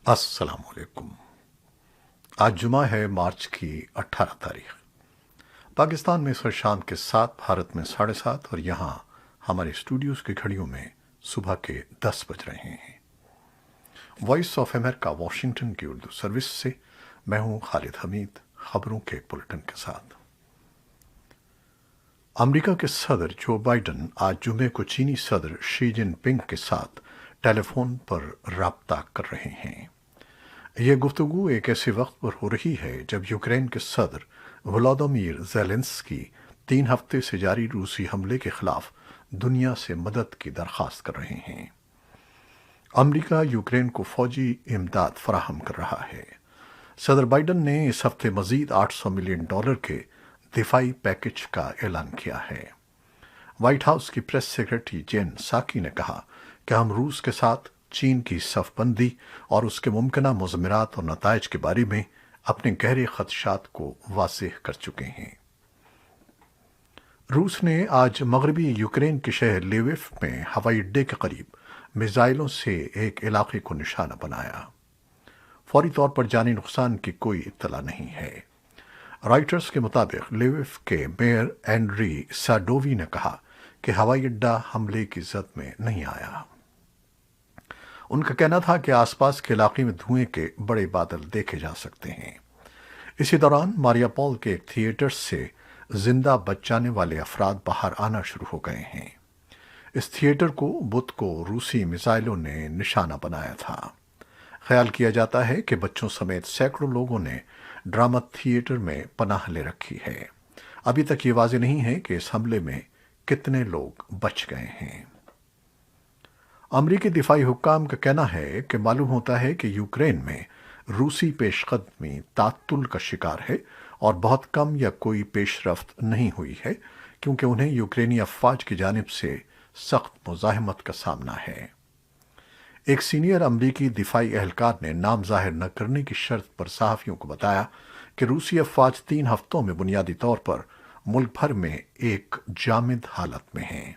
السلام علیکم۔ آج جمعہ ہے، مارچ کی 18 تاریخ۔ پاکستان میں سر شام کے 7، بھارت میں 7:30 اور یہاں ہمارے اسٹوڈیوز کی گھڑیوں میں صبح کے 10 بج رہے ہیں۔ وائس آف امریکہ واشنگٹن کی اردو سروس سے میں ہوں خالد حمید، خبروں کے بلٹن کے ساتھ۔ امریکہ کے صدر جو بائیڈن آج جمعے کو چینی صدر شی جن پنگ کے ساتھ ٹیلی فون پر رابطہ کر رہے ہیں۔ یہ گفتگو ایک ایسے وقت پر ہو رہی ہے جب یوکرین کے صدر ولادیمیر زیلنسکی 3 ہفتے سے جاری روسی حملے کے خلاف دنیا سے مدد کی درخواست کر رہے ہیں۔ امریکہ یوکرین کو فوجی امداد فراہم کر رہا ہے۔ صدر بائیڈن نے اس ہفتے مزید $800 ملین کے دفاعی پیکج کا اعلان کیا ہے۔ وائٹ ہاؤس کی پریس سیکرٹری جین ساکی نے کہا کہ ہم روس کے ساتھ چین کی صف بندی اور اس کے ممکنہ مضمرات اور نتائج کے بارے میں اپنے گہرے خدشات کو واضح کر چکے ہیں۔ روس نے آج مغربی یوکرین کے شہر لیویف میں ہوائی اڈے کے قریب میزائلوں سے ایک علاقے کو نشانہ بنایا۔ فوری طور پر جانی نقصان کی کوئی اطلاع نہیں ہے۔ رائٹرز کے مطابق لیویف کے میئر اینڈری ساڈووی نے کہا کہ ہوائی اڈہ حملے کی زد میں نہیں آیا۔ ان کا کہنا تھا کہ آس پاس کے علاقے میں دھوئیں کے بڑے بادل دیکھے جا سکتے ہیں۔ اسی دوران ماریا پول کے ایک تھیٹر سے زندہ بچ جانے والے افراد باہر آنا شروع ہو گئے ہیں۔ اس تھیٹر کو بدھ کو روسی میزائلوں نے نشانہ بنایا تھا۔ خیال کیا جاتا ہے کہ بچوں سمیت سینکڑوں لوگوں نے ڈرامہ تھیٹر میں پناہ لے رکھی ہے۔ ابھی تک یہ واضح نہیں ہے کہ اس حملے میں کتنے لوگ بچ گئے ہیں۔ امریکی دفاعی حکام کا کہنا ہے کہ معلوم ہوتا ہے کہ یوکرین میں روسی پیش قدمی تعطل کا شکار ہے اور بہت کم یا کوئی پیش رفت نہیں ہوئی ہے، کیونکہ انہیں یوکرینی افواج کی جانب سے سخت مزاحمت کا سامنا ہے۔ ایک سینئر امریکی دفاعی اہلکار نے نام ظاہر نہ کرنے کی شرط پر صحافیوں کو بتایا کہ روسی افواج 3 ہفتوں میں بنیادی طور پر ملک بھر میں ایک جامد حالت میں ہیں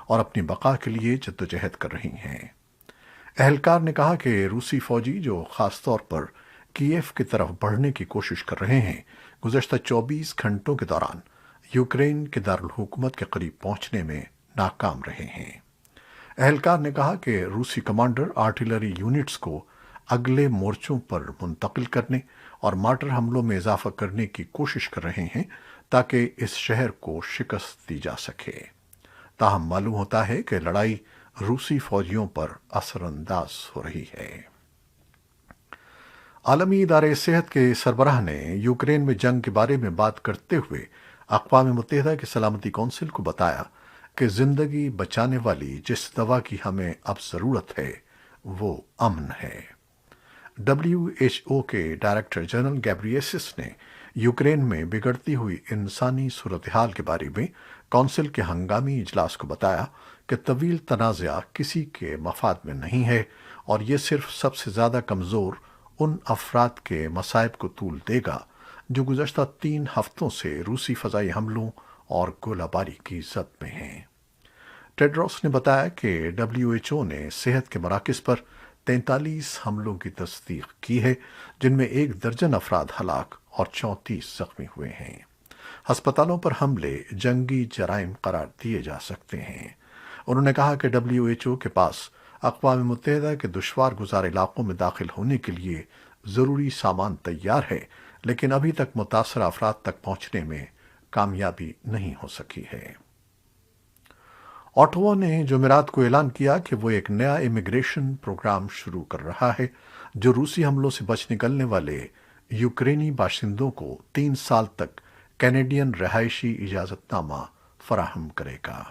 اور اپنی بقا کے لیے جدوجہد کر رہی ہیں۔ اہلکار نے کہا کہ روسی فوجی جو خاص طور پر کیف کی طرف بڑھنے کی کوشش کر رہے ہیں، گزشتہ 24 گھنٹوں کے دوران یوکرین کے دارالحکومت کے قریب پہنچنے میں ناکام رہے ہیں۔ اہلکار نے کہا کہ روسی کمانڈر آرٹلری یونٹس کو اگلے مورچوں پر منتقل کرنے اور مارٹر حملوں میں اضافہ کرنے کی کوشش کر رہے ہیں تاکہ اس شہر کو شکست دی جا سکے۔ تاہم معلوم ہوتا ہے کہ لڑائی روسی فوجیوں پر اثر انداز ہو رہی ہے۔ عالمی ادارے صحت کے سربراہ نے یوکرین میں جنگ کے بارے میں بات کرتے ہوئے اقوام متحدہ کی سلامتی کونسل کو بتایا کہ زندگی بچانے والی جس دوا کی ہمیں اب ضرورت ہے وہ امن ہے۔ WHO کے ڈائریکٹر جنرل گیبریسس نے یوکرین میں بگڑتی ہوئی انسانی صورتحال کے بارے میں کونسل کے ہنگامی اجلاس کو بتایا کہ طویل تنازع کسی کے مفاد میں نہیں ہے اور یہ صرف سب سے زیادہ کمزور ان افراد کے مصائب کو طول دے گا جو گزشتہ 3 ہفتوں سے روسی فضائی حملوں اور گولہ باری کی زد میں ہیں۔ ٹیڈروس نے بتایا کہ WHO نے صحت کے مراکز پر 43 حملوں کی تصدیق کی ہے، جن میں 1 درجن افراد ہلاک اور 34 زخمی ہوئے ہیں۔ ہسپتالوں پر حملے جنگی جرائم قرار دیے جا سکتے ہیں۔ انہوں نے کہا کہ WHO کے پاس اقوام متحدہ کے دشوار گزار علاقوں میں داخل ہونے کے لیے ضروری سامان تیار ہے، لیکن ابھی تک متاثرہ افراد تک پہنچنے میں کامیابی نہیں ہو سکی ہے۔ اوٹوا نے جمعرات کو اعلان کیا کہ وہ ایک نیا امیگریشن پروگرام شروع کر رہا ہے جو روسی حملوں سے بچ نکلنے والے یوکرینی باشندوں کو 3 سال تک کینیڈین رہائشی اجازت نامہ فراہم کرے گا۔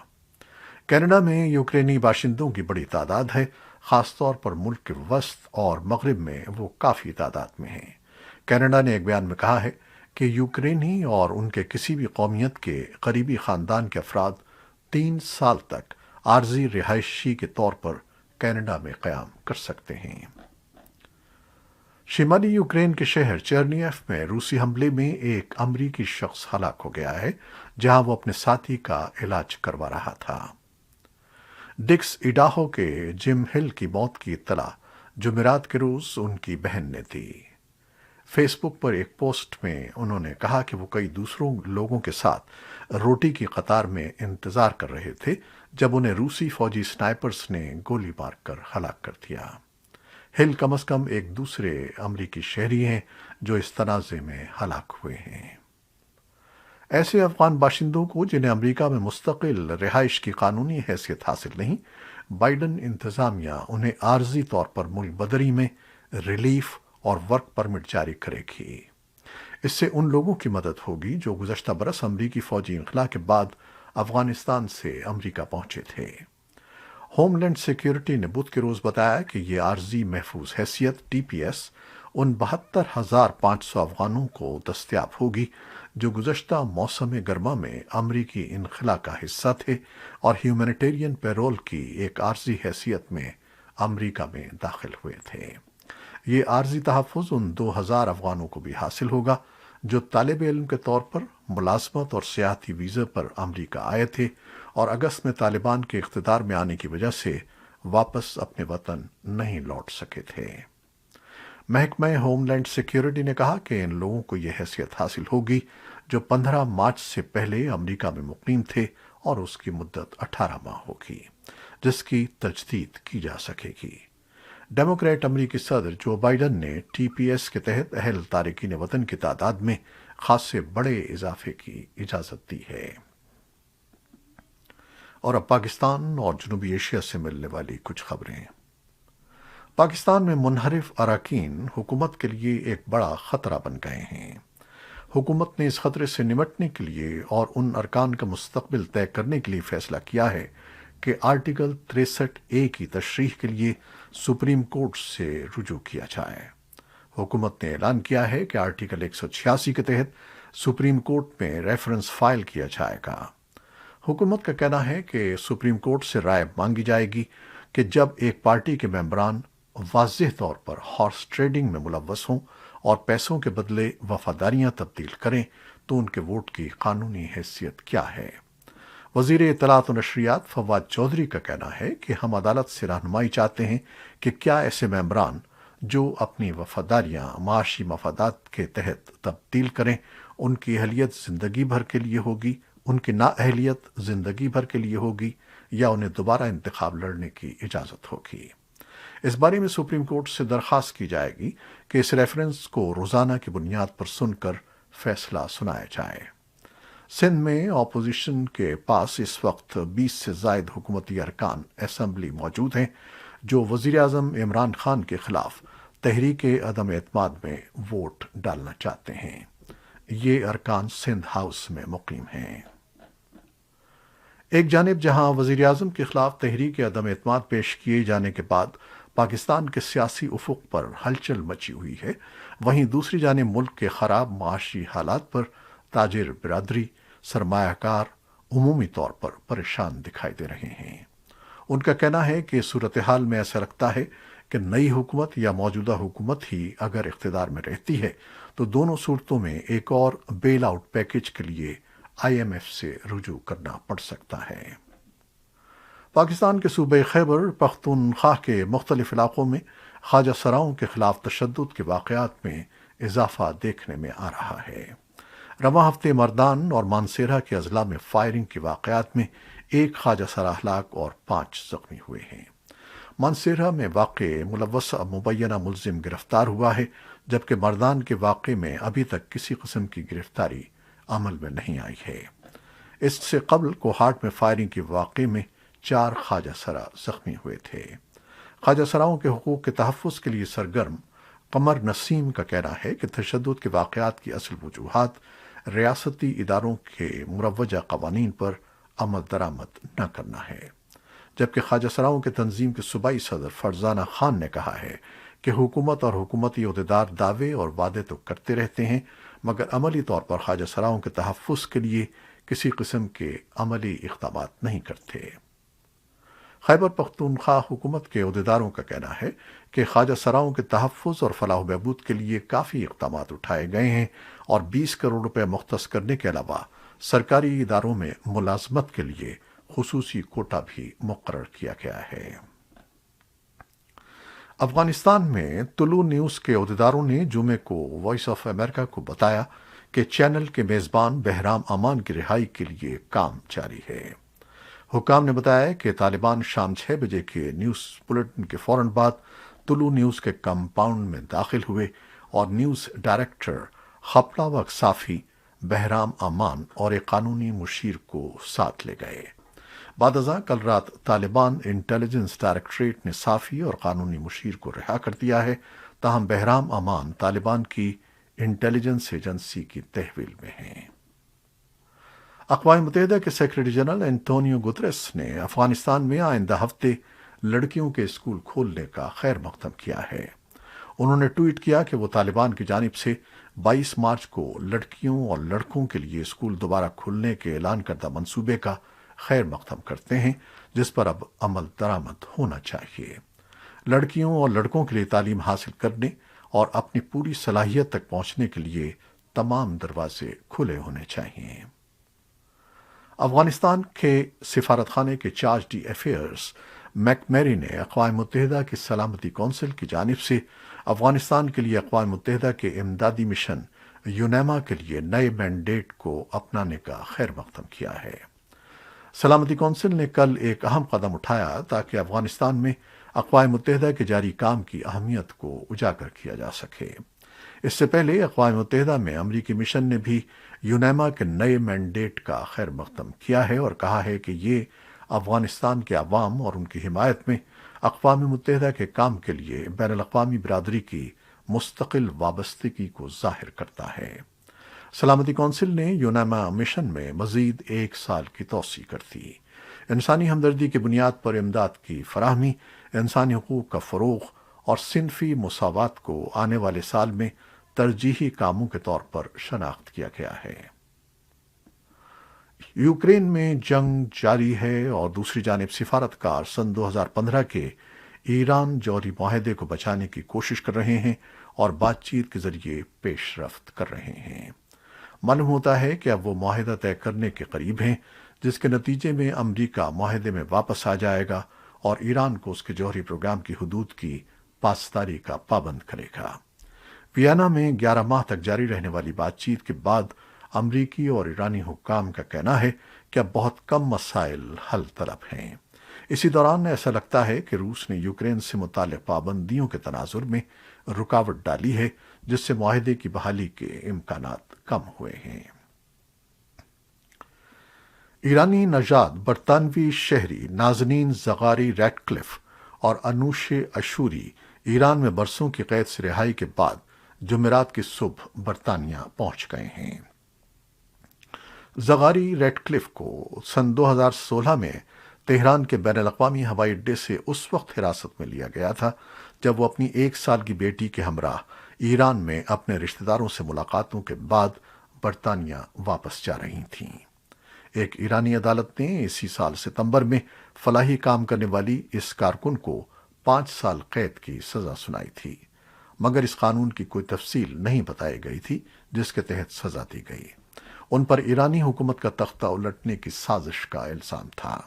کینیڈا میں یوکرینی باشندوں کی بڑی تعداد ہے، خاص طور پر ملک کے وسط اور مغرب میں وہ کافی تعداد میں ہیں۔ کینیڈا نے ایک بیان میں کہا ہے کہ یوکرینی اور ان کے کسی بھی قومیت کے قریبی خاندان کے افراد 3 سال تک عارضی رہائشی کے طور پر کینیڈا میں قیام کر سکتے ہیں۔ شمالی یوکرین کے شہر چرنیف میں روسی حملے میں ایک امریکی شخص ہلاک ہو گیا ہے، جہاں وہ اپنے ساتھی کا علاج کروا رہا تھا۔ ڈکس ایڈاہو کے جم ہل کی موت کی اطلاع جمعرات کے روز ان کی بہن نے دی۔ فیس بک پر ایک پوسٹ میں انہوں نے کہا کہ وہ کئی دوسروں لوگوں کے ساتھ روٹی کی قطار میں انتظار کر رہے تھے جب انہیں روسی فوجی سنائپرز نے گولی مار کر ہلاک کر دیا۔ ہل کم از کم ایک دوسرے امریکی شہری ہیں جو اس تنازع میں ہلاک ہوئے ہیں۔ ایسے افغان باشندوں کو جنہیں امریکہ میں مستقل رہائش کی قانونی حیثیت حاصل نہیں، بائیڈن انتظامیہ انہیں عارضی طور پر ملک بدری میں ریلیف اور ورک پرمٹ جاری کرے گی۔ اس سے ان لوگوں کی مدد ہوگی جو گزشتہ برس امریکی فوجی انخلا کے بعد افغانستان سے امریکہ پہنچے تھے۔ ہوم لینڈ سیکیورٹی نے بدھ کے روز بتایا کہ یہ عارضی محفوظ حیثیت ٹی پی ایس ان 72,500 افغانوں کو دستیاب ہوگی جو گزشتہ موسم گرما میں امریکی انخلا کا حصہ تھے اور ہیومینیٹیرین پیرول کی ایک عارضی حیثیت میں امریکہ میں داخل ہوئے تھے۔ یہ عارضی تحفظ ان 2,000 افغانوں کو بھی حاصل ہوگا جو طالب علم کے طور پر ملازمت اور سیاحتی ویزے پر امریکہ آئے تھے اور اگست میں طالبان کے اقتدار میں آنے کی وجہ سے واپس اپنے وطن نہیں لوٹ سکے تھے۔ محکمہ ہوم لینڈ سیکیورٹی نے کہا کہ ان لوگوں کو یہ حیثیت حاصل ہوگی جو 15 مارچ سے پہلے امریکہ میں مقیم تھے اور اس کی مدت 18 ماہ ہوگی، جس کی تجدید کی جا سکے گی۔ ڈیموکریٹ امریکی صدر جو بائیڈن نے ٹی پی ایس کے تحت اہل تارکین وطن کی تعداد میں خاصے بڑے اضافے کی اجازت دی ہے۔ اور اب پاکستان اور جنوبی ایشیا سے ملنے والی کچھ خبریں۔ پاکستان میں منحرف اراکین حکومت کے لیے ایک بڑا خطرہ بن گئے ہیں۔ حکومت نے اس خطرے سے نمٹنے کے لیے اور ان ارکان کا مستقبل طے کرنے کے لیے فیصلہ کیا ہے کہ آرٹیکل 63A کی تشریح کے لیے سپریم کورٹ سے رجوع کیا جائے۔ حکومت نے اعلان کیا ہے کہ آرٹیکل 186 کے تحت سپریم کورٹ میں ریفرنس فائل کیا جائے گا۔ حکومت کا کہنا ہے کہ سپریم کورٹ سے رائے مانگی جائے گی کہ جب ایک پارٹی کے ممبران واضح طور پر ہارس ٹریڈنگ میں ملوث ہوں اور پیسوں کے بدلے وفاداریاں تبدیل کریں تو ان کے ووٹ کی قانونی حیثیت کیا ہے۔ وزیر اطلاعات و نشریات فواد چودھری کا کہنا ہے کہ ہم عدالت سے رہنمائی چاہتے ہیں کہ کیا ایسے ممبران جو اپنی وفاداریاں معاشی مفادات کے تحت تبدیل کریں ان کی اہلیت زندگی بھر کے لیے ہوگی، ان کی نااہلیت زندگی بھر کے لیے ہوگی یا انہیں دوبارہ انتخاب لڑنے کی اجازت ہوگی۔ اس بارے میں سپریم کورٹ سے درخواست کی جائے گی کہ اس ریفرنس کو روزانہ کی بنیاد پر سن کر فیصلہ سنایا جائے۔ سندھ میں اپوزیشن کے پاس اس وقت 20 سے زائد حکومتی ارکان اسمبلی موجود ہیں جو وزیر اعظم عمران خان کے خلاف تحریک عدم اعتماد میں ووٹ ڈالنا چاہتے ہیں۔ یہ ارکان سندھ ہاؤس میں مقیم ہیں۔ ایک جانب جہاں وزیر اعظم کے خلاف تحریک عدم اعتماد پیش کیے جانے کے بعد پاکستان کے سیاسی افق پر ہلچل مچی ہوئی ہے، وہیں دوسری جانب ملک کے خراب معاشی حالات پر تاجر برادری، سرمایہ کار عمومی طور پر پریشان دکھائی دے رہے ہیں۔ ان کا کہنا ہے کہ صورتحال میں ایسا لگتا ہے کہ نئی حکومت یا موجودہ حکومت ہی اگر اقتدار میں رہتی ہے تو دونوں صورتوں میں ایک اور بیل آؤٹ پیکج کے لیے IMF سے رجوع کرنا پڑ سکتا ہے۔ پاکستان کے صوبہ خیبر پختونخوا کے مختلف علاقوں میں خواجہ سراؤں کے خلاف تشدد کے واقعات میں اضافہ دیکھنے میں آ رہا ہے۔ رواں ہفتے مردان اور مانسیرہ کے اضلاع میں فائرنگ کے واقعات میں ایک خواجہ سرا ہلاک اور 5 زخمی ہوئے ہیں۔ مانسیرہ میں واقع ملوث مبینہ ملزم گرفتار ہوا ہے جبکہ مردان کے واقعے میں ابھی تک کسی قسم کی گرفتاری عمل میں نہیں آئی ہے۔ اس سے قبل کوہاٹ میں فائرنگ کے واقعے میں 4 خواجہ سرا زخمی ہوئے تھے۔ خواجہ سراؤں کے حقوق کے تحفظ کے لیے سرگرم قمر نسیم کا کہنا ہے کہ تشدد کے واقعات کی اصل وجوہات ریاستی اداروں کے مروجہ قوانین پر عمل درآمد نہ کرنا ہے، جبکہ خواجہ سراؤں کے تنظیم کے صوبائی صدر فرزانہ خان نے کہا ہے کہ حکومت اور حکومتی عہدیدار دعوے اور وعدے تو کرتے رہتے ہیں مگر عملی طور پر خواجہ سراؤں کے تحفظ کے لیے کسی قسم کے عملی اقدامات نہیں کرتے۔ خیبر پختونخوا حکومت کے عہدیداروں کا کہنا ہے کہ خواجہ سراؤں کے تحفظ اور فلاح و بہبود کے لیے کافی اقدامات اٹھائے گئے ہیں اور 20 کروڑ روپے مختص کرنے کے علاوہ سرکاری اداروں میں ملازمت کے لیے خصوصی کوٹا بھی مقرر کیا گیا ہے۔ افغانستان میں طلوع نیوز کے عہدیداروں نے جمعے کو وائس آف امریکہ کو بتایا کہ چینل کے میزبان بہرام امان کی رہائی کے لیے کام جاری ہے۔ حکام نے بتایا کہ طالبان شام 6 بجے کے نیوز بلیٹن کے فوراً بعد طلوع نیوز کے کمپاؤنڈ میں داخل ہوئے اور نیوز ڈائریکٹر خپلا و صافی، بہرام امان اور ایک قانونی مشیر کو ساتھ لے گئے۔ بعد ازاں کل رات طالبان انٹیلیجنس ڈائریکٹریٹ نے صافی اور قانونی مشیر کو رہا کر دیا ہے، تاہم بہرام امان طالبان کی انٹیلیجنس ایجنسی کی تحویل میں ہیں۔ اقوام متحدہ کے سیکرٹری جنرل انٹونیو گتریس نے افغانستان میں آئندہ ہفتے لڑکیوں کے اسکول کھولنے کا خیر مقدم کیا ہے۔ انہوں نے ٹویٹ کیا کہ وہ طالبان کی جانب سے 22 مارچ کو لڑکیوں اور لڑکوں کے لیے اسکول دوبارہ کھولنے کے اعلان کردہ منصوبے کا خیر مقدم کرتے ہیں، جس پر اب عمل درآمد ہونا چاہیے۔ لڑکیوں اور لڑکوں کے لیے تعلیم حاصل کرنے اور اپنی پوری صلاحیت تک پہنچنے کے لیے تمام دروازے کھلے ہونے چاہیے۔ افغانستان کے سفارت خانے کے چارج ڈی افیئرز میک میری نے اقوام متحدہ کی سلامتی کونسل کی جانب سے افغانستان کے لیے اقوام متحدہ کے امدادی مشن یونیما کے لیے نئے مینڈیٹ کو اپنانے کا خیر مقدم کیا ہے۔ سلامتی کونسل نے کل ایک اہم قدم اٹھایا تاکہ افغانستان میں اقوام متحدہ کے جاری کام کی اہمیت کو اجاگر کیا جا سکے۔ اس سے پہلے اقوام متحدہ میں امریکی مشن نے بھی یونیما کے نئے مینڈیٹ کا خیر مقدم کیا ہے اور کہا ہے کہ یہ افغانستان کے عوام اور ان کی حمایت میں اقوام متحدہ کے کام کے لیے بین الاقوامی برادری کی مستقل وابستگی کو ظاہر کرتا ہے۔ سلامتی کونسل نے یونیما مشن میں مزید 1 سال کی توسیع کر دی۔ انسانی ہمدردی کی بنیاد پر امداد کی فراہمی، انسانی حقوق کا فروغ اور صنفی مساوات کو آنے والے سال میں ترجیحی کاموں کے طور پر شناخت کیا گیا ہے۔ یوکرین میں جنگ جاری ہے اور دوسری جانب سفارتکار سن 2015 کے ایران جوہری معاہدے کو بچانے کی کوشش کر رہے ہیں اور بات چیت کے ذریعے پیش رفت کر رہے ہیں۔ معلوم ہوتا ہے کہ اب وہ معاہدہ طے کرنے کے قریب ہیں، جس کے نتیجے میں امریکہ معاہدے میں واپس آ جائے گا اور ایران کو اس کے جوہری پروگرام کی حدود کی پاسداری کا پابند کرے گا۔ ویانا میں 11 ماہ تک جاری رہنے والی بات چیت کے بعد امریکی اور ایرانی حکام کا کہنا ہے کہ اب بہت کم مسائل حل طلب ہیں۔ اسی دوران ایسا لگتا ہے کہ روس نے یوکرین سے متعلق پابندیوں کے تناظر میں رکاوٹ ڈالی ہے، جس سے معاہدے کی بحالی کے امکانات کم ہوئے ہیں۔ ایرانی نژاد برطانوی شہری نازنین زغاری ریڈ کلف اور انوش اشوری ایران میں برسوں کی قید سے رہائی کے بعد جمعرات کی صبح برطانیہ پہنچ گئے ہیں۔ زغاری ریڈ کلف کو سن 2016 میں تہران کے بین الاقوامی ہوائی اڈے سے اس وقت حراست میں لیا گیا تھا جب وہ اپنی 1 سال کی بیٹی کے ہمراہ ایران میں اپنے رشتہ داروں سے ملاقاتوں کے بعد برطانیہ واپس جا رہی تھیں۔ ایک ایرانی عدالت نے اسی سال ستمبر میں فلاحی کام کرنے والی اس کارکن کو 5 سال قید کی سزا سنائی تھی، مگر اس قانون کی کوئی تفصیل نہیں بتائی گئی تھی جس کے تحت سزا دی گئی۔ ان پر ایرانی حکومت کا تختہ الٹنے کی سازش کا الزام تھا۔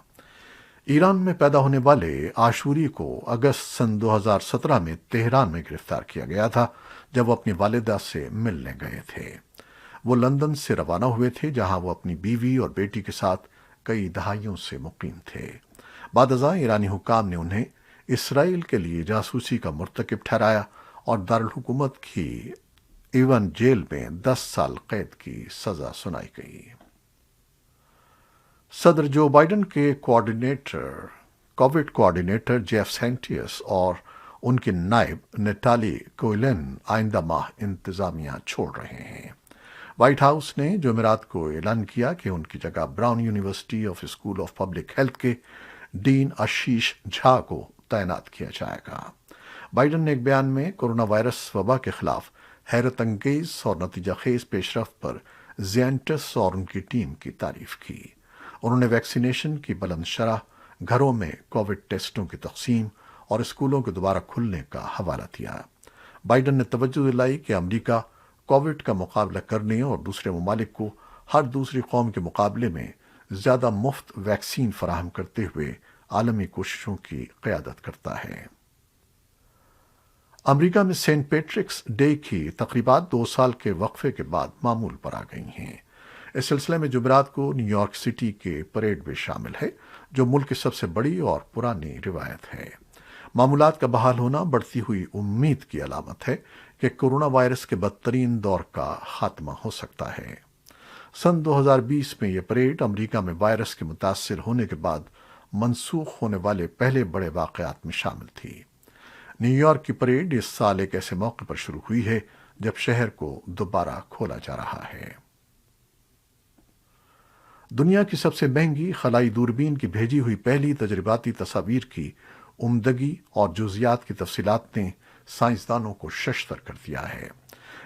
ایران میں پیدا ہونے والے عاشوری کو اگست سن 2017 میں تہران میں گرفتار کیا گیا تھا جب وہ اپنی والدہ سے ملنے گئے تھے۔ وہ لندن سے روانہ ہوئے تھے جہاں وہ اپنی بیوی اور بیٹی کے ساتھ کئی دہائیوں سے مقیم تھے۔ بعد ازاں ایرانی حکام نے انہیں اسرائیل کے لیے جاسوسی کا مرتکب ٹھہرایا اور دارالحکومت کی ایون جیل میں 10 سال قید کی سزا سنائی گئی۔ صدر جو بائیڈن کے کووڈ کوارڈینیٹر جیف سینٹیس اور ان کے نائب نٹالی کوئلن آئندہ ماہ انتظامیہ چھوڑ رہے ہیں۔ وائٹ ہاؤس نے جمعرات کو اعلان کیا کہ ان کی جگہ brown university of school of public health کے ڈین آشیش جھا کو تعینات کیا جائے گا۔ بائیڈن نے ایک بیان میں کورونا وائرس وبا کے خلاف حیرت انگیز اور نتیجہ خیز پیش رفت پر زینٹس اور ان کی ٹیم کی تعریف کی۔ انہوں نے ویکسینیشن کی بلند شرح، گھروں میں کووڈ ٹیسٹوں کی تقسیم اور اسکولوں کے دوبارہ کھلنے کا حوالہ دیا۔ بائیڈن نے توجہ دلائی کہ امریکہ کووڈ کا مقابلہ کرنے اور دوسرے ممالک کو ہر دوسری قوم کے مقابلے میں زیادہ مفت ویکسین فراہم کرتے ہوئے عالمی کوششوں کی قیادت کرتا ہے۔ امریکہ میں سینٹ پیٹرکس ڈے کی تقریبات 2 سال کے وقفے کے بعد معمول پر آ گئی ہیں۔ اس سلسلے میں جمعرات کو نیو یارک سٹی کے پریڈ بھی شامل ہے، جو ملک کی سب سے بڑی اور پرانی روایت ہے۔ معمولات کا بحال ہونا بڑھتی ہوئی امید کی علامت ہے کہ کورونا وائرس کے بدترین دور کا خاتمہ ہو سکتا ہے۔ سن 2020 میں یہ پریڈ امریکہ میں وائرس کے متاثر ہونے کے بعد منسوخ ہونے والے پہلے بڑے واقعات میں شامل تھی۔ نیو یارک کی پریڈ اس سال ایک ایسے موقع پر شروع ہوئی ہے جب شہر کو دوبارہ کھولا جا رہا ہے۔ دنیا کی سب سے مہنگی خلائی دوربین کی بھیجی ہوئی پہلی تجرباتی تصاویر کی عمدگی اور جزیات کی تفصیلات نے سائنسدانوں کو ششدر کر دیا ہے۔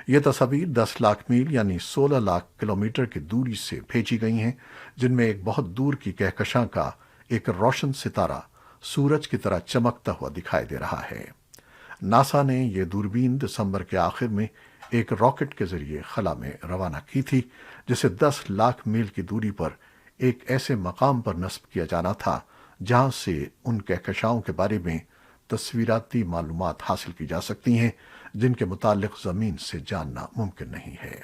یہ تصاویر 10 لاکھ میل یعنی 16 لاکھ کلومیٹر کی دوری سے بھیجی گئی ہیں، جن میں ایک بہت دور کی کہکشاں کا ایک روشن ستارہ سورج کی طرح چمکتا ہوا دکھائی دے رہا ہے۔ ناسا نے یہ دوربین دسمبر کے آخر میں ایک راکٹ کے ذریعے خلا میں روانہ کی تھی، جسے 10 لاکھ میل کی دوری پر ایک ایسے مقام پر نصب کیا جانا تھا جہاں سے ان کہکشاؤں کے بارے میں تصویراتی معلومات حاصل کی جا سکتی ہیں جن کے متعلق زمین سے جاننا ممکن نہیں ہے۔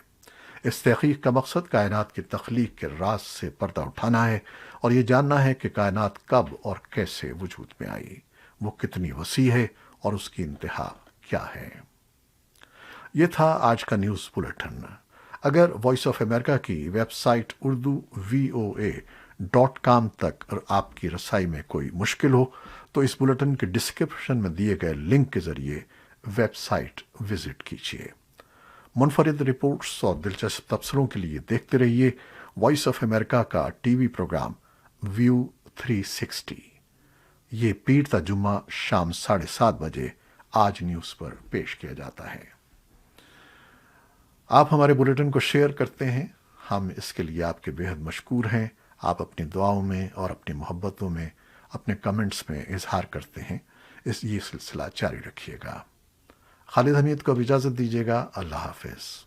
اس تحقیق کا مقصد کائنات کی تخلیق کے راز سے پردہ اٹھانا ہے اور یہ جاننا ہے کہ کائنات کب اور کیسے وجود میں آئی، وہ کتنی وسیع ہے اور اس کی انتہا کیا ہے۔ یہ تھا آج کا نیوز بلیٹن۔ اگر وائس آف امریکہ کی ویب سائٹ urdu.voa.com تک آپ کی رسائی میں کوئی مشکل ہو تو اس بلیٹن کے ڈسکرپشن میں دیے گئے لنک کے ذریعے ویب سائٹ وزٹ کیجیے۔ منفرد رپورٹس اور دلچسپ تبصروں کے لیے دیکھتے رہیے وائس آف امریکہ کا ٹی وی پروگرام ویو 360۔ یہ پیر تا جمعہ شام 7:30 بجے آج نیوز پر پیش کیا جاتا ہے۔ آپ ہمارے بلیٹن کو شیئر کرتے ہیں، ہم اس کے لیے آپ کے بےحد مشکور ہیں۔ آپ اپنی دعاؤں میں اور اپنی محبتوں میں اپنے کمنٹس میں اظہار کرتے ہیں، یہ سلسلہ جاری رکھیے گا۔ خالد حمید کو اب اجازت دیجیے گا۔ اللہ حافظ۔